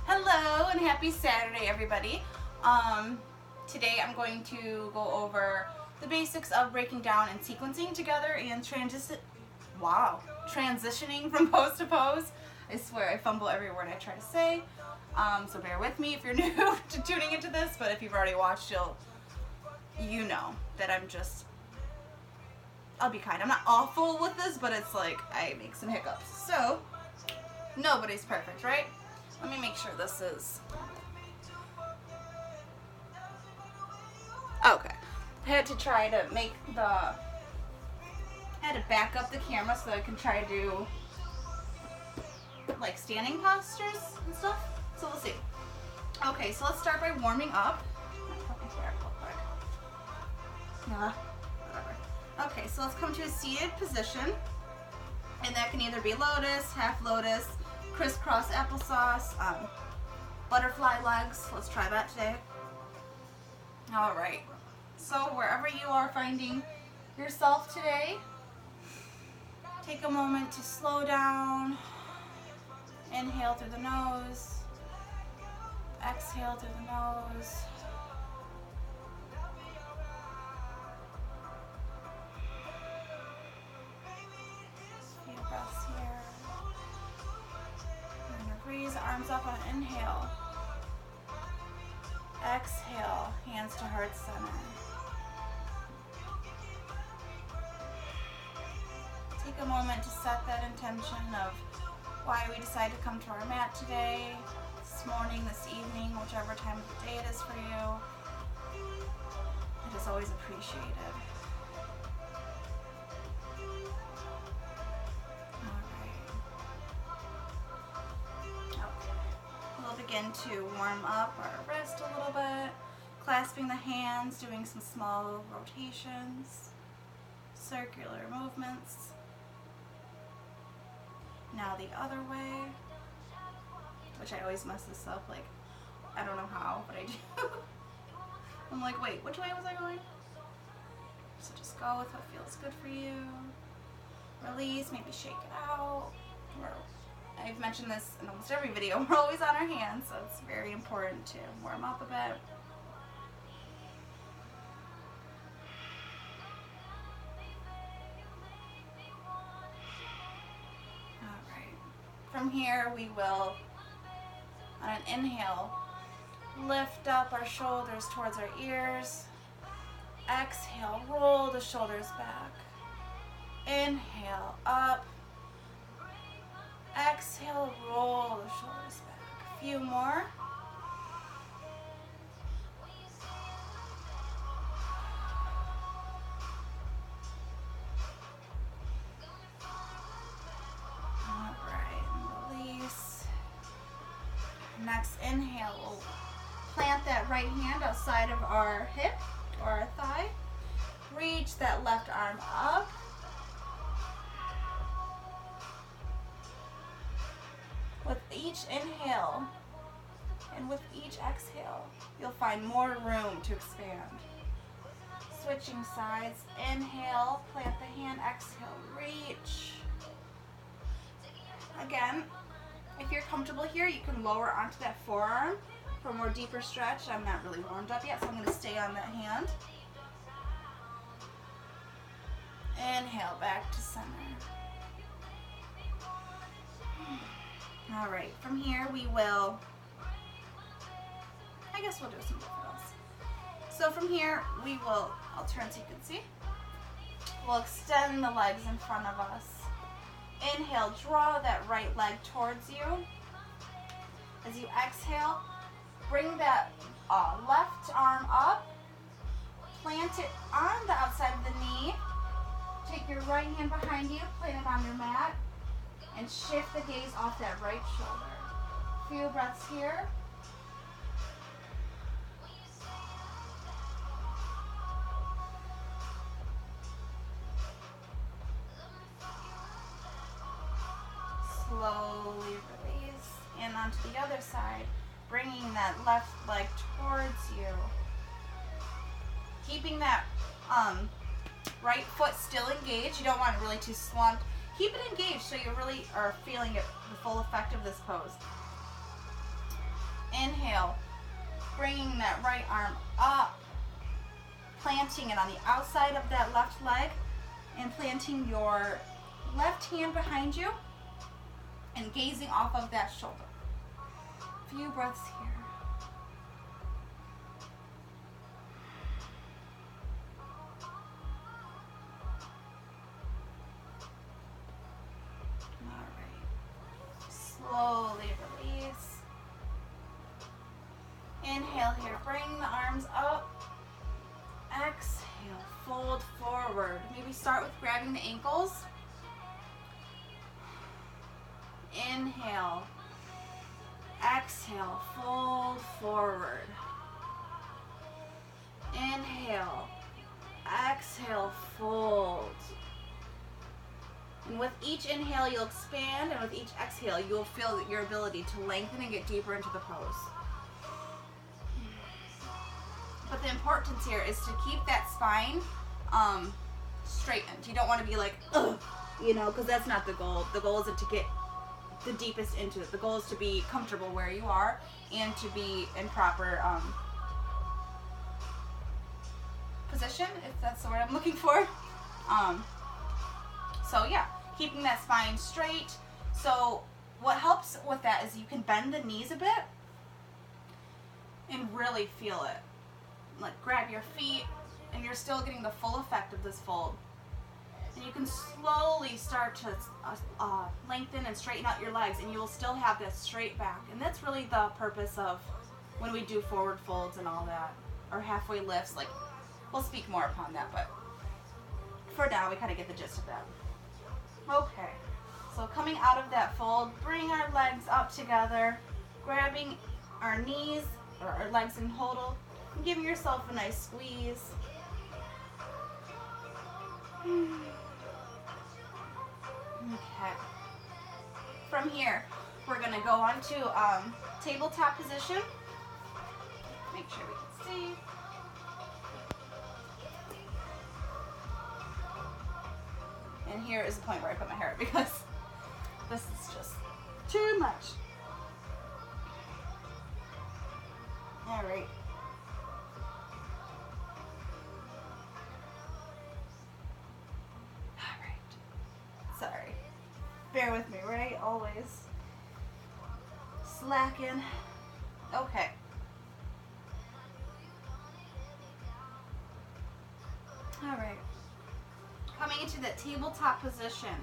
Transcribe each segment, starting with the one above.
Hello and happy Saturday, everybody. Today I'm going to go over the basics of breaking down and sequencing together and transitioning from pose to pose. I swear I fumble every word I try to say, so bear with me if you're new to tuning into this, but if you've already watched, you know that I'll be kind. I'm not awful with this, but it's like I make some hiccups. So, nobody's perfect, right? Let me make sure this is... Okay. I had to try to I had to back up the camera so that I can try to do like standing postures and stuff. So we'll see. Okay, so let's start by warming up. Yeah, whatever. Okay, so let's come to a seated position. And that can either be lotus, half lotus, crisscross applesauce, butterfly legs. Let's try that today. All right. So wherever you are finding yourself today, take a moment to slow down. Inhale through the nose. Exhale through the nose. A few breaths here. Breeze, arms up on inhale. Exhale, hands to heart center. Take a moment to set that intention of why we decided to come to our mat today, this morning, this evening, whichever time of the day it is for you. It is always appreciated. Begin to warm up our wrist a little bit, clasping the hands, doing some small rotations, circular movements. Now the other way, which I always mess this up, like, I don't know how, but I do. I'm like, wait, which way was I going? So just go with what feels good for you. Release, maybe shake it out. I've mentioned this in almost every video. We're always on our hands, so it's very important to warm up a bit. Alright. From here, we will, on an inhale, lift up our shoulders towards our ears. Exhale, roll the shoulders back. Inhale, up. Exhale, roll the shoulders back. A few more. All right, release. Next inhale, we'll plant that right hand outside of our hip or our thigh. Reach that left arm up. With each inhale and with each exhale, you'll find more room to expand. Switching sides, inhale, plant the hand, exhale, reach. Again, if you're comfortable here, you can lower onto that forearm for a more deeper stretch. I'm not really warmed up yet, so I'm going to stay on that hand. Inhale, back to center. All right, from here we will, I guess we'll do some different else. So from here we will, I'll turn so you can see. We'll extend the legs in front of us. Inhale, draw that right leg towards you. As you exhale, bring that left arm up, plant it on the outside of the knee. Take your right hand behind you, plant it on your mat. And shift the gaze off that right shoulder. Few breaths here. Slowly release. And onto the other side, bringing that left leg towards you. Keeping that right foot still engaged. You don't want it really too slumped. Keep it engaged so you really are feeling it, the full effect of this pose. inhale, bringing that right arm up, planting it on the outside of that left leg, and planting your left hand behind you and gazing off of that shoulder. Few breaths here. All right. Slowly release. Inhale here, bring the arms up. Exhale, fold forward. Maybe start with grabbing the ankles. Inhale. Exhale, fold forward. Inhale. Exhale, fold. And with each inhale, you'll expand, and with each exhale, you'll feel your ability to lengthen and get deeper into the pose. But the importance here is to keep that spine straightened. You don't want to be like, ugh, because that's not the goal. The goal isn't to get the deepest into it. The goal is to be comfortable where you are and to be in proper position, if that's the word I'm looking for. So yeah, keeping that spine straight. So what helps with that is you can bend the knees a bit and really feel it. Like grab your feet and you're still getting the full effect of this fold. And you can slowly start to lengthen and straighten out your legs, and you will still have this straight back. And that's really the purpose of when we do forward folds and all that, or halfway lifts. Like, we'll speak more upon that, but for now we kind of get the gist of that. Okay, so coming out of that fold, bring our legs up together, grabbing our knees or our legs in total, and giving yourself a nice squeeze. Okay. From here, we're going to go on to tabletop position. Make sure we can see. And here is the point where I put my hair because this is just too much. All right. Sorry. Bear with me, right? Always. Slacken. Okay. Alright. Coming into that tabletop position.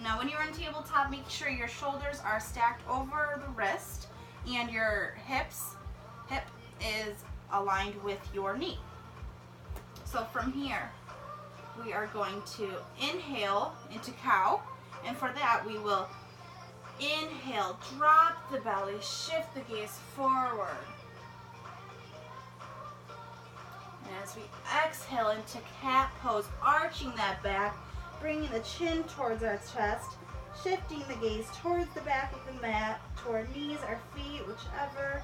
Now when you're in tabletop, make sure your shoulders are stacked over the wrist and your hip is aligned with your knee. So from here, we are going to inhale into cow, and for that we will inhale, drop the belly, shift the gaze forward. And as we exhale into cat pose, arching that back, bringing the chin towards our chest, shifting the gaze towards the back of the mat, to our knees, our feet, whichever.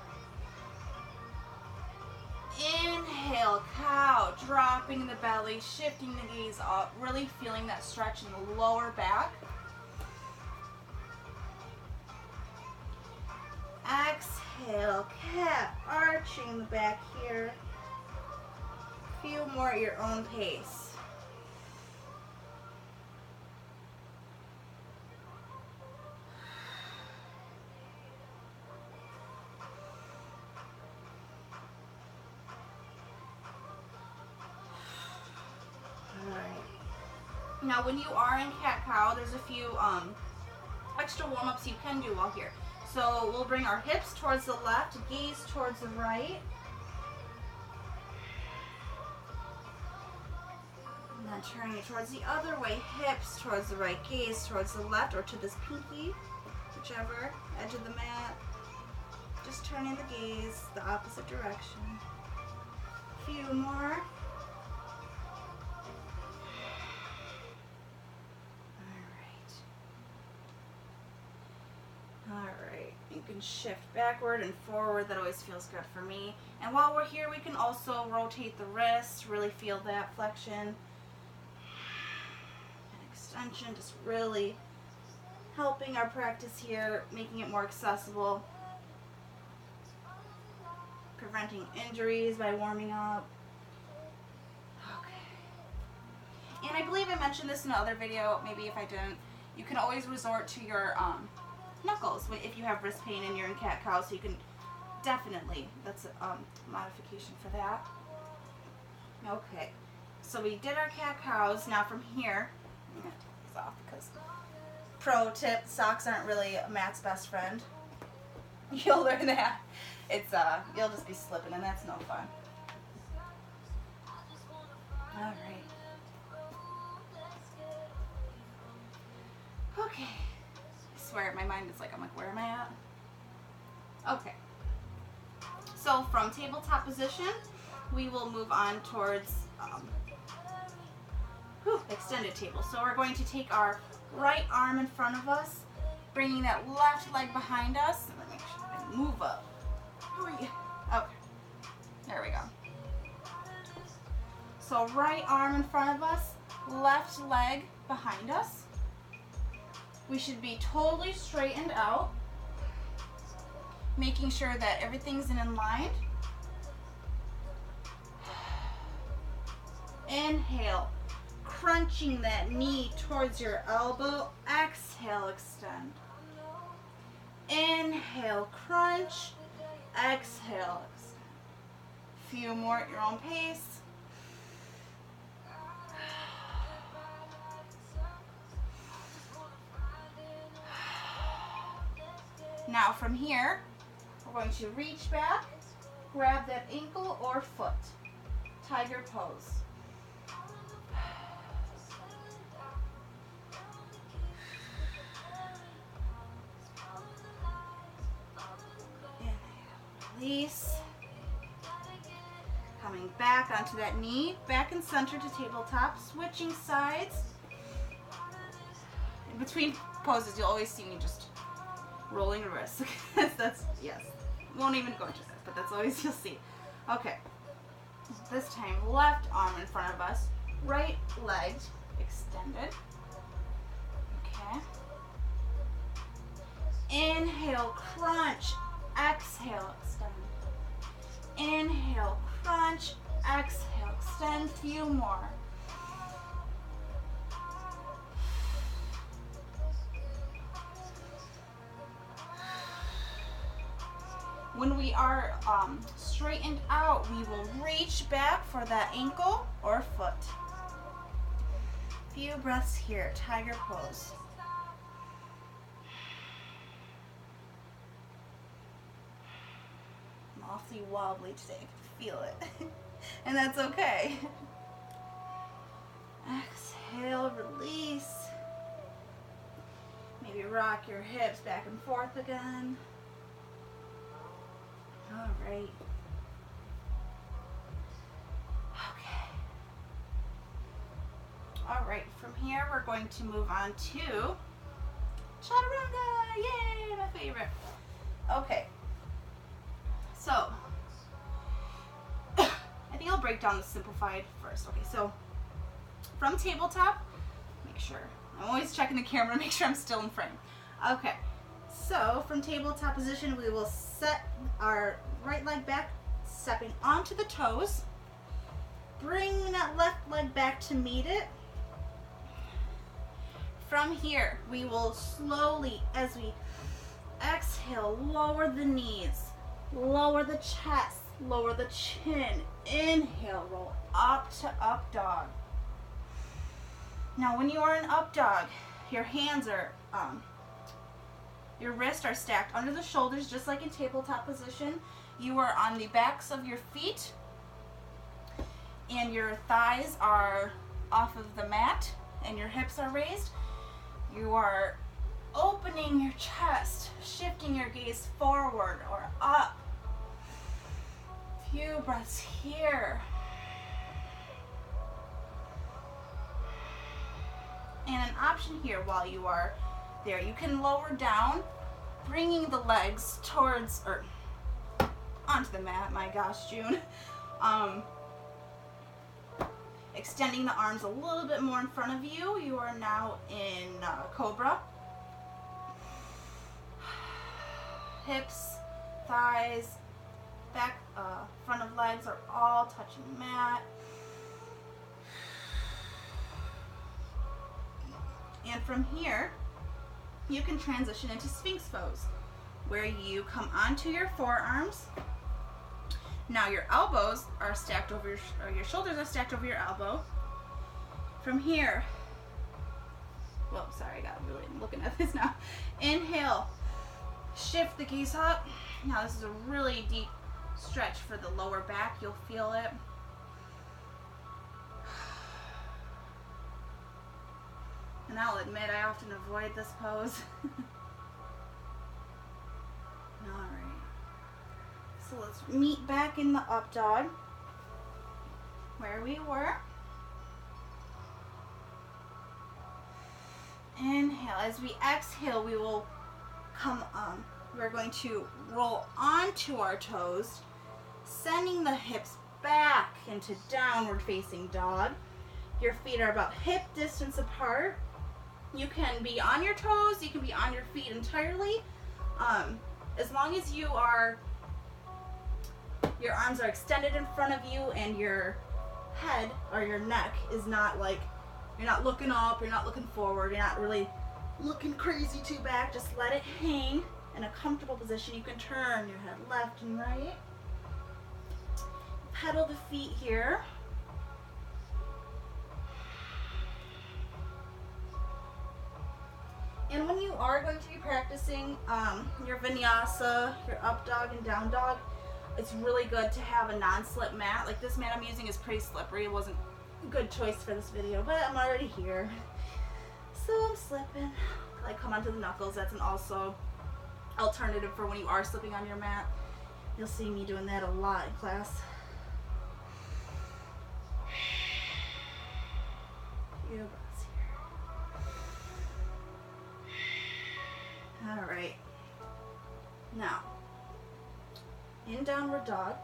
Inhale, cow, dropping the belly, shifting the gaze up, really feeling that stretch in the lower back. Exhale, cat, arching the back here. Feel more at your own pace. Now when you are in cat-cow, there's a few extra warm-ups you can do while here. So we'll bring our hips towards the left, gaze towards the right. And then turning it towards the other way, hips towards the right, gaze towards the left, or to this pinky, whichever, edge of the mat. Just turning the gaze the opposite direction. A few more. Alright, you can shift backward and forward. That always feels good for me. And while we're here, we can also rotate the wrists, really feel that flexion and extension, just really helping our practice here, making it more accessible. preventing injuries by warming up. Okay. And I believe I mentioned this in another video, maybe if I didn't, you can always resort to your knuckles if you have wrist pain and you're in cat-cow, so you can definitely, that's a modification for that. Okay, so we did our cat-cows. Now from here, I'm going to take these off because, pro tip, socks aren't really Matt's best friend. You'll learn that. It's, you'll just be slipping and that's no fun. Alright. Okay. I swear, my mind is like, I'm like, where am I at? Okay. So from tabletop position, we will move on towards extended table. So we're going to take our right arm in front of us, bringing that left leg behind us. Let me make sure I move up. Okay, there we go. So right arm in front of us, left leg behind us. We should be totally straightened out, making sure that everything's in line. Inhale, crunching that knee towards your elbow. Exhale, extend. Inhale, crunch. Exhale, extend. Few more at your own pace. Now from here, we're going to reach back, grab that ankle or foot. Tiger pose. Inhale, release. Coming back onto that knee, back and center to tabletop, switching sides. In between poses, you'll always see me just rolling the wrist. That's, yes. Won't even go into that, but that's always you'll see. Okay. This time, left arm in front of us, right leg extended. Okay. Inhale, crunch. Exhale, extend. Inhale, crunch. Exhale, extend. Few more. When we are straightened out, we will reach back for that ankle or foot. Few breaths here, tiger pose. I'm awfully wobbly today, I can feel it. And that's okay. Exhale, release. Maybe rock your hips back and forth again. All right. Okay. All right, from here we're going to move on to Chaturanga. Yay, my favorite. Okay. So, I think I'll break down the simplified first. Okay, so from tabletop, make sure. I'm always checking the camera to make sure I'm still in frame. Okay. So, from tabletop position, we will set our right leg back, stepping onto the toes. Bring that left leg back to meet it. From here, we will slowly, as we exhale, lower the knees, lower the chest, lower the chin. Inhale, roll up to up dog. Now, when you are in up dog, your hands are your wrists are stacked under the shoulders, just like in tabletop position. You are on the backs of your feet, and your thighs are off of the mat, and your hips are raised. You are opening your chest, shifting your gaze forward or up. Few breaths here. And an option here while you are there, you can lower down, bringing the legs towards, or onto the mat, my gosh, June. Extending the arms a little bit more in front of you. You are now in Cobra. Hips, thighs, back, front of legs are all touching mat. And from here, you can transition into Sphinx pose, where you come onto your forearms. Now your elbows are stacked over your shoulders are stacked over your elbow. From here, well, sorry, I got really looking at this now. Inhale, shift the gaze up. Now this is a really deep stretch for the lower back. You'll feel it. And I'll admit I often avoid this pose. Alright. So let's meet back in the up dog where we were. Inhale. As we exhale, we will come we're going to roll onto our toes, sending the hips back into downward facing dog. Your feet are about hip distance apart. You can be on your toes, you can be on your feet entirely. As long as your arms are extended in front of you and your head or your neck is not like, you're not looking up, you're not looking forward, you're not really looking crazy too back. Just let it hang in a comfortable position. You can turn your head left and right. Pedal the feet here. And when you are going to be practicing your vinyasa, your up dog and down dog, it's really good to have a non-slip mat. Like this mat I'm using is pretty slippery. It wasn't a good choice for this video, but I'm already here. So I'm slipping. I come onto the knuckles. That's an also alternative for when you are slipping on your mat. You'll see me doing that a lot in class. Few breaths here. All right. Now, in downward dog,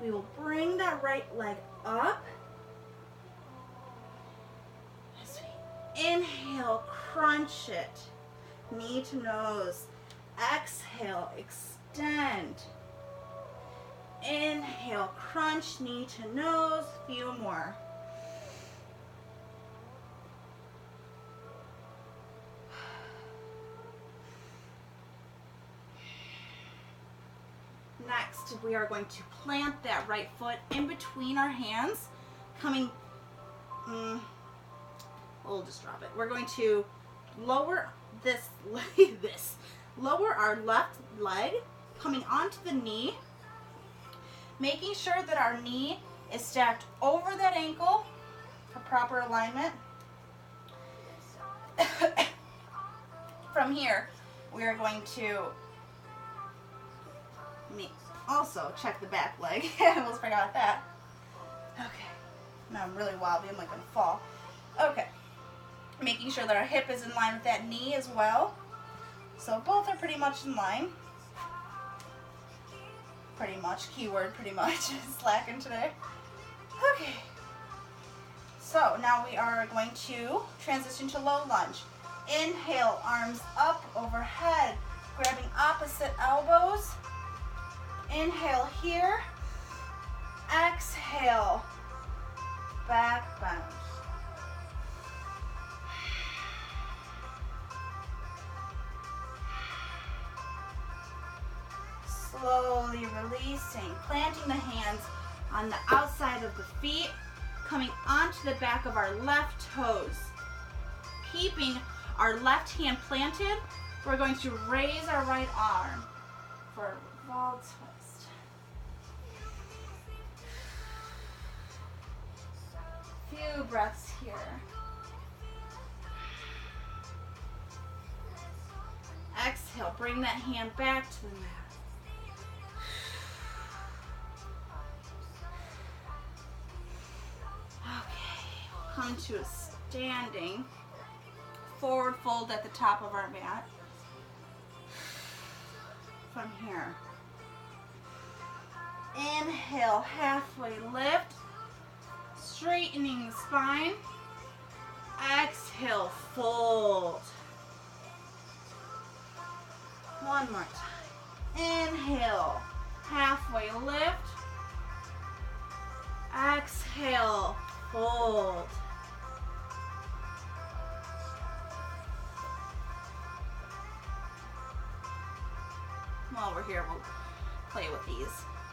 we will bring that right leg up. As we inhale, crunch it, knee to nose. Exhale, extend. Inhale, crunch, knee to nose. Few more. Next, we are going to plant that right foot in between our hands, coming, we'll just drop it. We're going to lower lower our left leg, coming onto the knee, making sure that our knee is stacked over that ankle for proper alignment. From here, we are going to also check the back leg. I almost forgot that. Okay. Now I'm really wobbly. I'm like going to fall. Okay. Making sure that our hip is in line with that knee as well. So both are pretty much in line. Pretty much. Keyword pretty much. Slacking today. Okay. So now we are going to transition to low lunge. Inhale, arms up overhead, grabbing opposite elbows. Inhale here. Exhale. Back bend. Slowly releasing, planting the hands on the outside of the feet, coming onto the back of our left toes. Keeping our left hand planted, we're going to raise our right arm for a ball twist. Few breaths here. Exhale, bring that hand back to the mat. Come to a standing forward fold at the top of our mat. From here, inhale, halfway lift, straightening the spine. Exhale, fold. One more time. Inhale, halfway lift. Exhale, fold. While we're here, we'll play with these.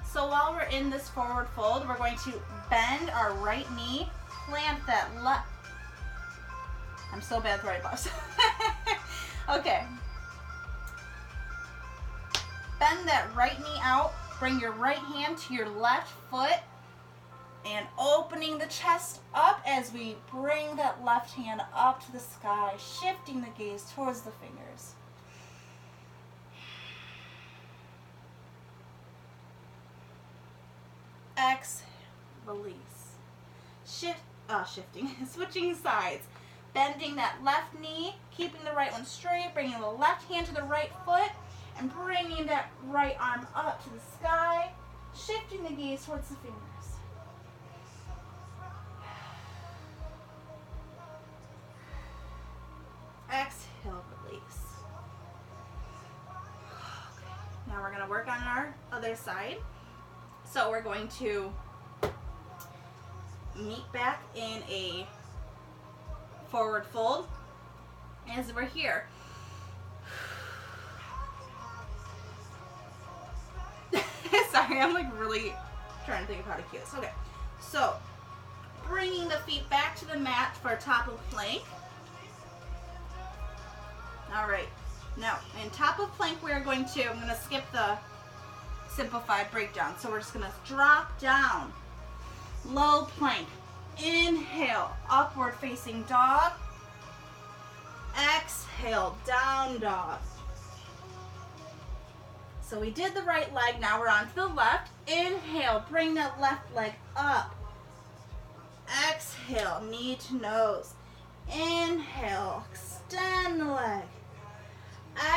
So while we're in this forward fold, we're going to bend our right knee, plant that left. I'm so bad with right buffs. Okay. Bend that right knee out, bring your right hand to your left foot, and opening the chest up as we bring that left hand up to the sky, shifting the gaze towards the fingers. Exhale, release. Shifting, switching sides. Bending that left knee, keeping the right one straight, bringing the left hand to the right foot, and bringing that right arm up to the sky, shifting the gaze towards the fingers. Exhale, release. Okay. Now we're going to work on our other side. So we're going to meet back in a forward fold as we're here. Sorry, I'm like really trying to think of how to cue this. Okay, so bringing the feet back to the mat for top of plank. All right, now in top of plank I'm going to skip the simplified breakdown. So we're just going to drop down, low plank, inhale, upward facing dog, exhale, down dog. So we did the right leg, now we're on to the left. Inhale, bring that left leg up. Exhale, knee to nose. Inhale, extend the leg.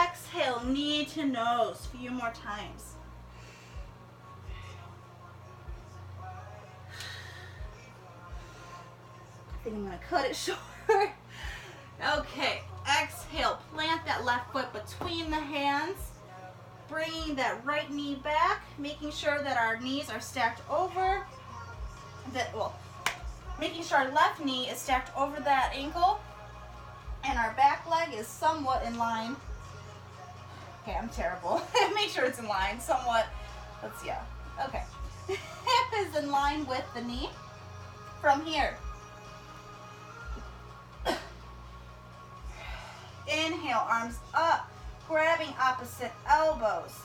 Exhale, knee to nose. A few more times. I think I'm going to cut it short. Okay, exhale, plant that left foot between the hands. Bringing that right knee back, making sure that our knees are stacked over. Making sure our left knee is stacked over that ankle. And our back leg is somewhat in line. Okay, I'm terrible. Make sure it's in line somewhat. Okay. Hip is in line with the knee. From here, inhale, arms up, grabbing opposite elbows.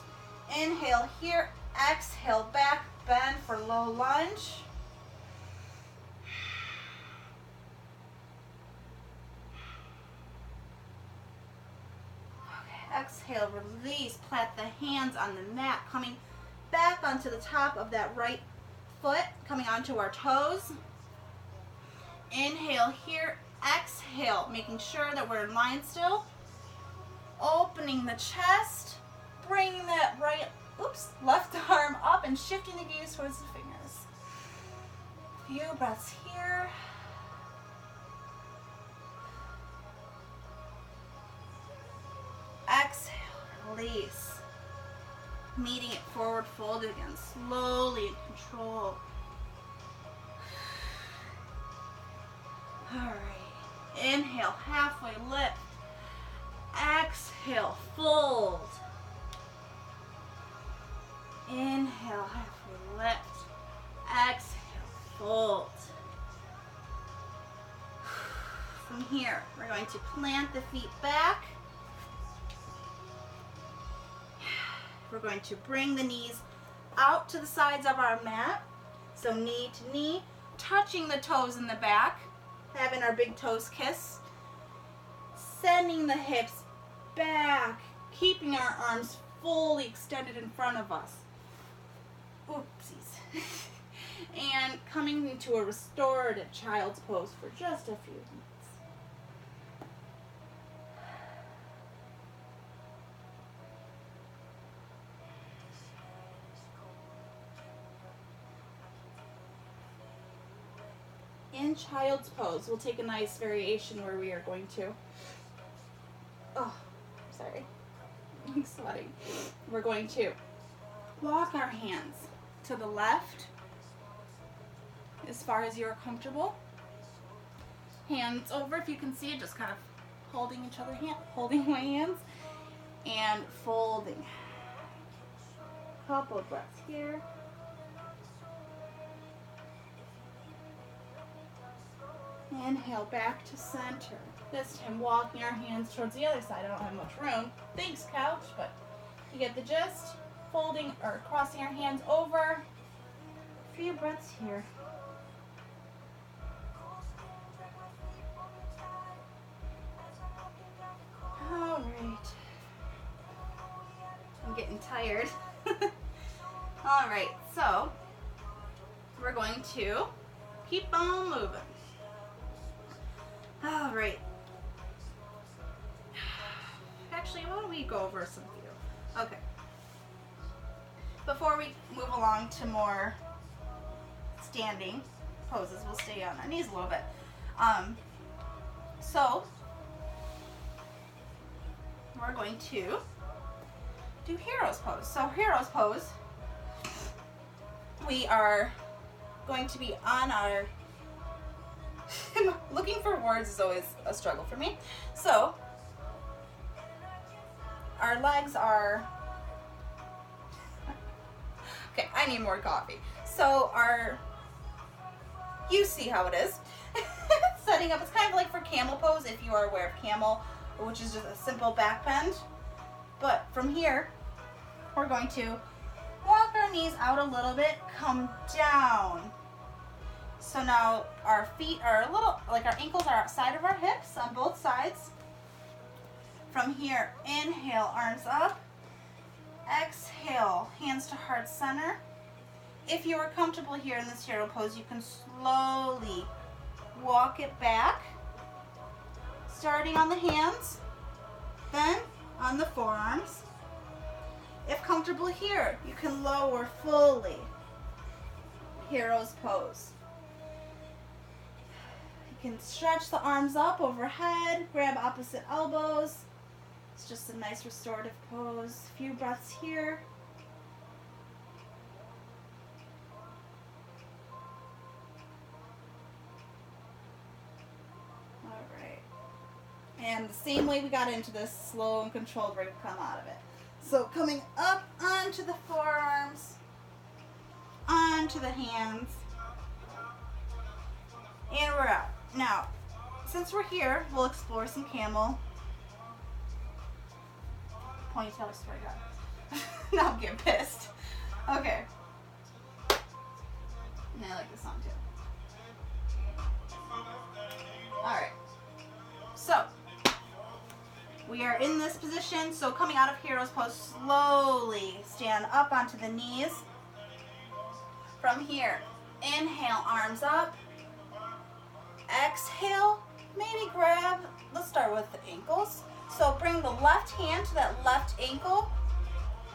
Inhale here, exhale, back bend for low lunge. Okay, exhale, release, plant the hands on the mat, coming back onto the top of that right foot, coming onto our toes. Inhale here, exhale, making sure that we're in line still. Opening the chest, bringing that left arm up and shifting the gaze towards the fingers. A few breaths here. Exhale, release. Meeting it forward fold again, slowly in control. All right, inhale, halfway lift. Exhale, fold. Inhale, halfway lift. Exhale, fold. From here, we're going to plant the feet back. We're going to bring the knees out to the sides of our mat. So knee to knee, touching the toes in the back, having our big toes kiss. Sending the hips back, keeping our arms fully extended in front of us. Oopsies. And coming into a restorative child's pose for just a few minutes. In child's pose, we'll take a nice variation where we are going to, sorry, I'm sweating. We're going to walk our hands to the left as far as you're comfortable. Hands over, if you can see it, just kind of holding each other holding my hands and folding. Couple of breaths here. Inhale back to center. This time walking our hands towards the other side. I don't have much room. Thanks, couch, but you get the gist. Folding or crossing our hands over. A few breaths here. All right. I'm getting tired. All right, so we're going to keep on moving. All right. Actually, why don't we go over some few? Okay. Before we move along to more standing poses, we'll stay on our knees a little bit. So we're going to do hero's pose. So hero's pose, we are going to be on our looking for words is always a struggle for me. So our legs are okay, I need more coffee. So you see how it is. Setting up, it's kind of like for camel pose if you are aware of camel, which is just a simple back bend. But from here, we're going to walk our knees out a little bit, come down. So now our feet are a little, like our ankles are outside of our hips on both sides. From here, inhale, arms up. Exhale, hands to heart center. If you are comfortable here in this hero pose, you can slowly walk it back, starting on the hands, then on the forearms. If comfortable here, you can lower fully. Hero's pose. You can stretch the arms up overhead, grab opposite elbows. It's just a nice restorative pose. A few breaths here. All right. And the same way we got into this, slow and controlled way we come out of it. So coming up onto the forearms, onto the hands, and we're out. Now, since we're here, we'll explore some camel. Ponytail, I swear to God. Now I'm getting pissed. Okay. And I like this song too. Alright. So, we are in this position. So coming out of hero's pose, slowly stand up onto the knees. From here, inhale, arms up. Exhale, maybe grab, let's start with the ankles. So bring the left hand to that left ankle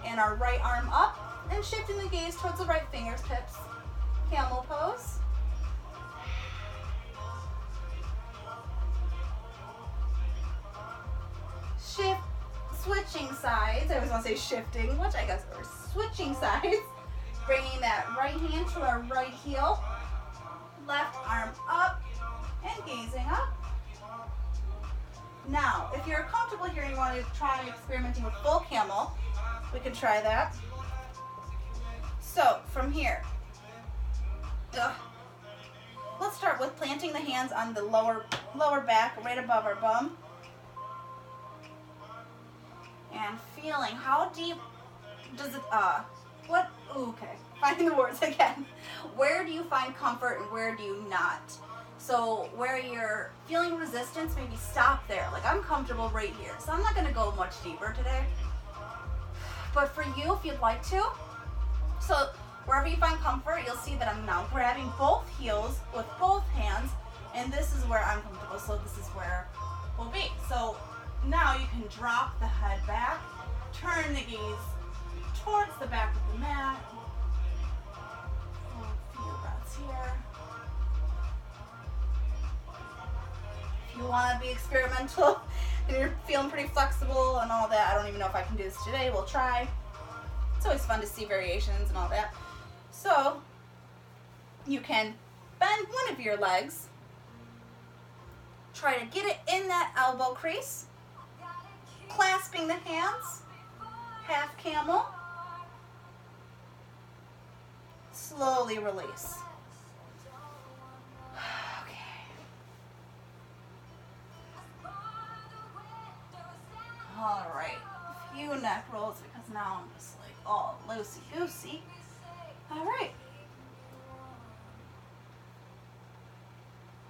and our right arm up and shifting the gaze towards the right fingertips. Camel pose. Shift, switching sides. I always want to say shifting, which I guess we're switching sides. Bringing that right hand to our right heel. Left arm up and gazing up. Now, if you're comfortable here and you want to try experimenting with full camel, we can try that. So, from here, let's start with planting the hands on the lower back, right above our bum. And feeling how deep does it, okay, finding the words again. Where do you find comfort and where do you not? So where you're feeling resistance, maybe stop there. Like I'm comfortable right here, so I'm not gonna go much deeper today. But for you, if you'd like to, so wherever you find comfort, you'll see that I'm now grabbing both heels with both hands, and this is where I'm comfortable, so this is where we'll be. So now you can drop the head back, turn the gaze towards the back of the mat. A few breaths here. If you want to be experimental and you're feeling pretty flexible and all that, I don't even know if I can do this today, we'll try. It's always fun to see variations and all that. So you can bend one of your legs, try to get it in that elbow crease, clasping the hands, half camel, slowly release. Okay. All right, a few neck rolls because now I'm just like all loosey-goosey. All right.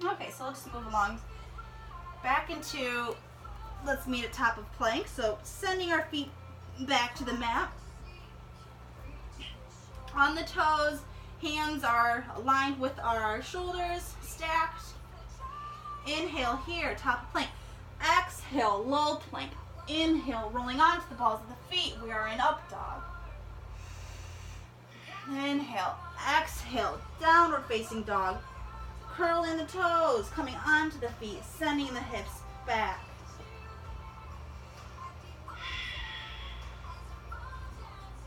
Okay, so let's just move along. Back into, let's meet at top of plank. So sending our feet back to the mat. On the toes, hands are aligned with our shoulders, stacked. Inhale here, top of plank. Exhale, low plank. Inhale, rolling onto the balls of the feet. We are in up dog. Inhale, exhale, downward facing dog. Curling the toes, coming onto the feet, sending the hips back.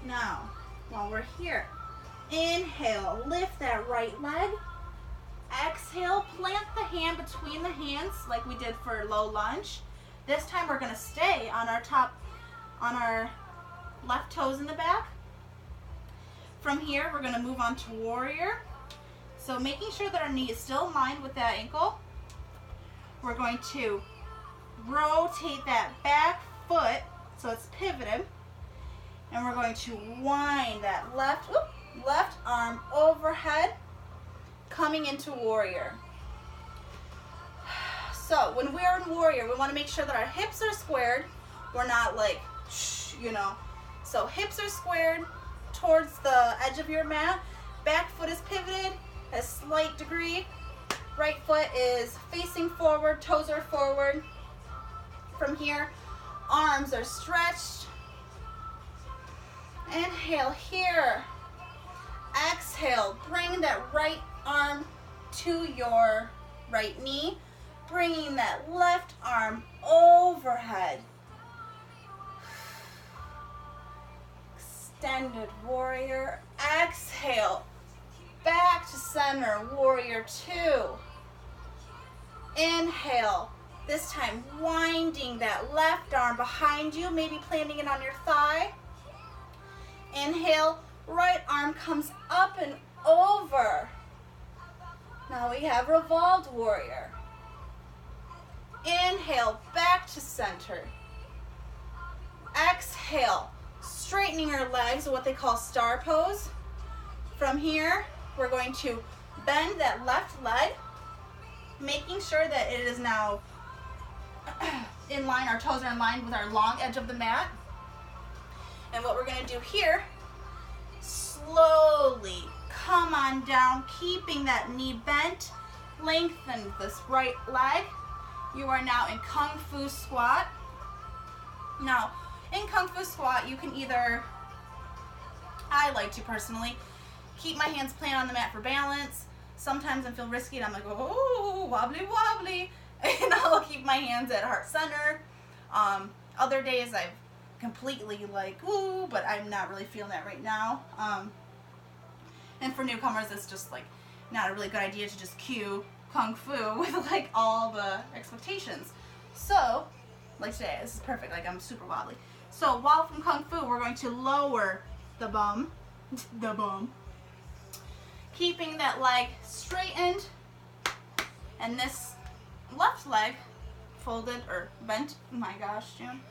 Now, while we're here, inhale, lift that right leg. Exhale, plant the hand between the hands like we did for low lunge. This time we're going to stay on our left toes in the back. From here, we're going to move on to warrior. So making sure that our knee is still aligned with that ankle. We're going to rotate that back foot so it's pivoted. And we're going to wind that left arm overhead, coming into warrior. So when we're in warrior, we want to make sure that our hips are squared. We're not like, you know. So hips are squared towards the edge of your mat. Back foot is pivoted a slight degree. Right foot is facing forward, toes are forward. From here, arms are stretched. Inhale here. Exhale, bring that right arm to your right knee, bringing that left arm overhead. Extended warrior. Exhale, back to center, warrior two. Inhale, this time winding that left arm behind you, maybe planting it on your thigh. Inhale, right arm comes up and over. Now we have revolved warrior. Inhale, back to center. Exhale, straightening our legs, what they call star pose. From here, we're going to bend that left leg, making sure that it is now in line, our toes are in line with our long edge of the mat. And what we're going to do here, slowly come on down, keeping that knee bent, lengthen this right leg. You are now in Kung Fu squat. Now, in Kung Fu squat, you can either, I like to personally, keep my hands planted on the mat for balance. Sometimes I feel risky and I'm like, oh, wobbly, wobbly. And I'll keep my hands at heart center. Other days I've completely like, ooh, but I'm not really feeling that right now. And for newcomers, it's just like not a really good idea to just cue Kung Fu with like all the expectations. So, like today, this is perfect, like I'm super wobbly. So while from Kung Fu, we're going to lower the bum, keeping that leg straightened, and this left leg folded or bent. Oh my gosh, June.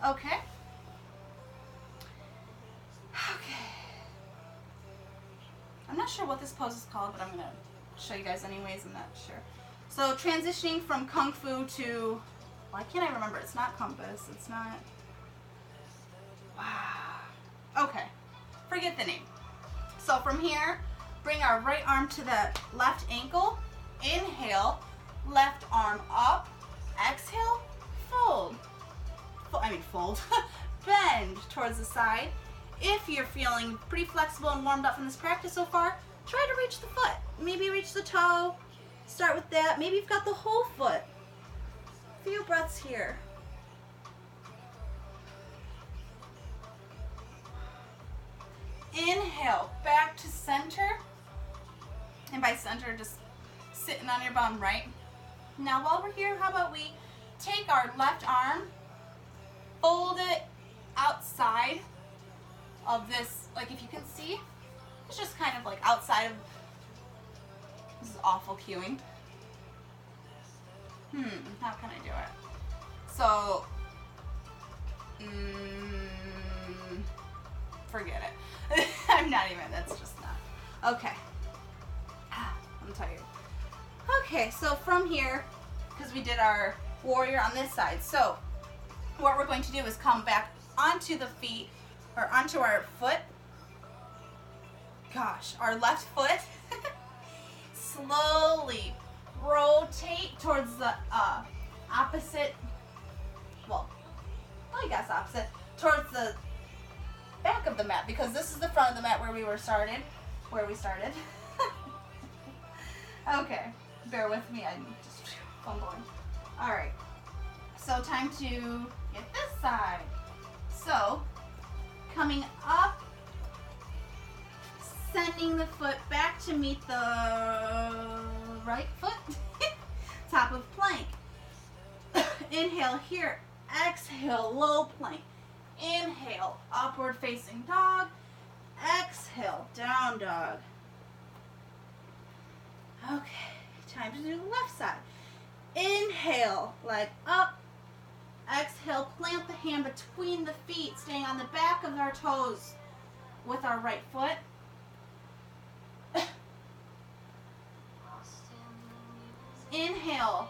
Okay. Okay. I'm not sure what this pose is called, but I'm going to show you guys anyways. I'm not sure. So transitioning from Kung Fu to, why can't I remember? It's not compass. It's not. Wow. Okay. Forget the name. So from here, bring our right arm to the left ankle. Inhale, left arm up. Exhale, fold. Fold. Bend towards the side. If you're feeling pretty flexible and warmed up from this practice so far, try to reach the foot. Maybe reach the toe. Start with that. Maybe you've got the whole foot. A few breaths here. Inhale, back to center. And by center, just sitting on your bum, right? Now while we're here, how about we take our left arm, fold it outside of this, like if you can see, it's just kind of like outside of, this is awful cueing. How can I do it? So, forget it. I'm not even, that's just not. Okay. I'm tired. Okay, so from here, because we did our warrior on this side, so what we're going to do is come back onto the feet, or onto our foot. Gosh, our left foot. Slowly rotate towards the opposite, well, I guess opposite, towards the back of the mat, because this is the front of the mat where we started. Okay, bear with me, I'm just fumbling. Alright, so time to get this side. So, coming up, sending the foot back to meet the right foot, top of plank. Inhale here, exhale, low plank. Inhale, upward facing dog. Exhale, down dog. Okay, time to do the left side. Inhale, leg up. Exhale, plant the hand between the feet, staying on the back of our toes with our right foot. Inhale,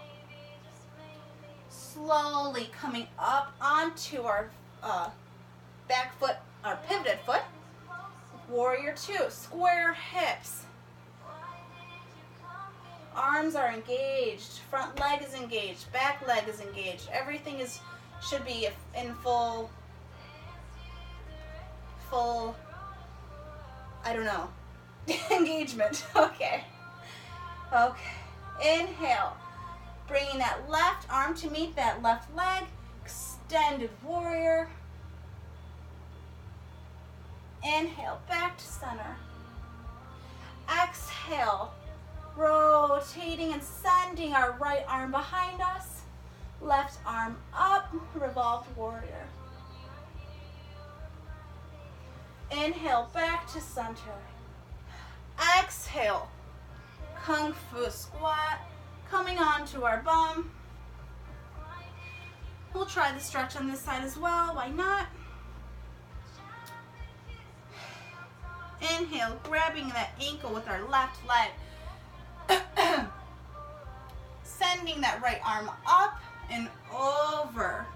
slowly coming up onto our back foot, our pivoted foot. Warrior two, square hips. Arms are engaged, front leg is engaged, back leg is engaged. Everything should be in full, I don't know, engagement. Okay. Inhale, bringing that left arm to meet that left leg, extended warrior. Inhale, back to center. Exhale, rotating and sending our right arm behind us, left arm up, revolved warrior. Inhale, back to center. Exhale, Kung Fu squat, coming onto our bum. We'll try the stretch on this side as well, why not? Inhale, grabbing that ankle with our left leg. Sending that right arm up and over.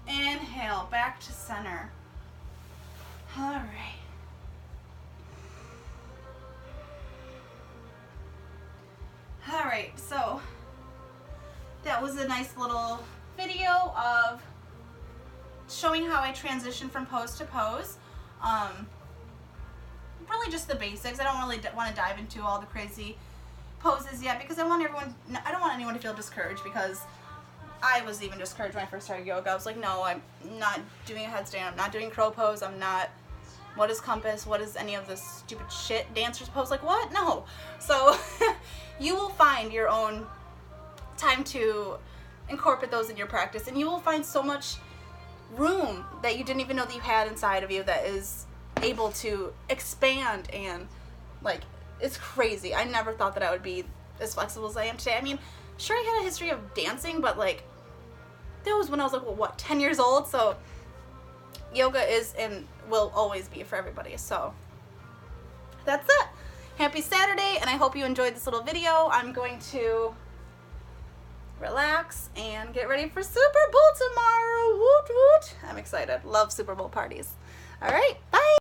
Inhale, back to center. All right. All right, so that was a nice little video of showing how I transition from pose to pose. Really just the basics. I don't really want to dive into all the crazy poses yet because I don't want anyone to feel discouraged, because I was even discouraged when I first started yoga. I was like, no, I'm not doing a headstand, I'm not doing crow pose, I'm not, what is compass, what is any of this stupid shit, dancers pose, like what? No. So you will find your own time to incorporate those in your practice, and you will find so much room that you didn't even know that you had inside of you that is able to expand, and like, it's crazy. I never thought that I would be as flexible as I am today. I mean, sure, I had a history of dancing, but like, that was when I was like, well, what, 10 years old? So yoga is and will always be for everybody. So that's it. Happy Saturday, and I hope you enjoyed this little video. I'm going to relax and get ready for Super Bowl tomorrow. Woot woot. I'm excited. Love Super Bowl parties. All right, bye.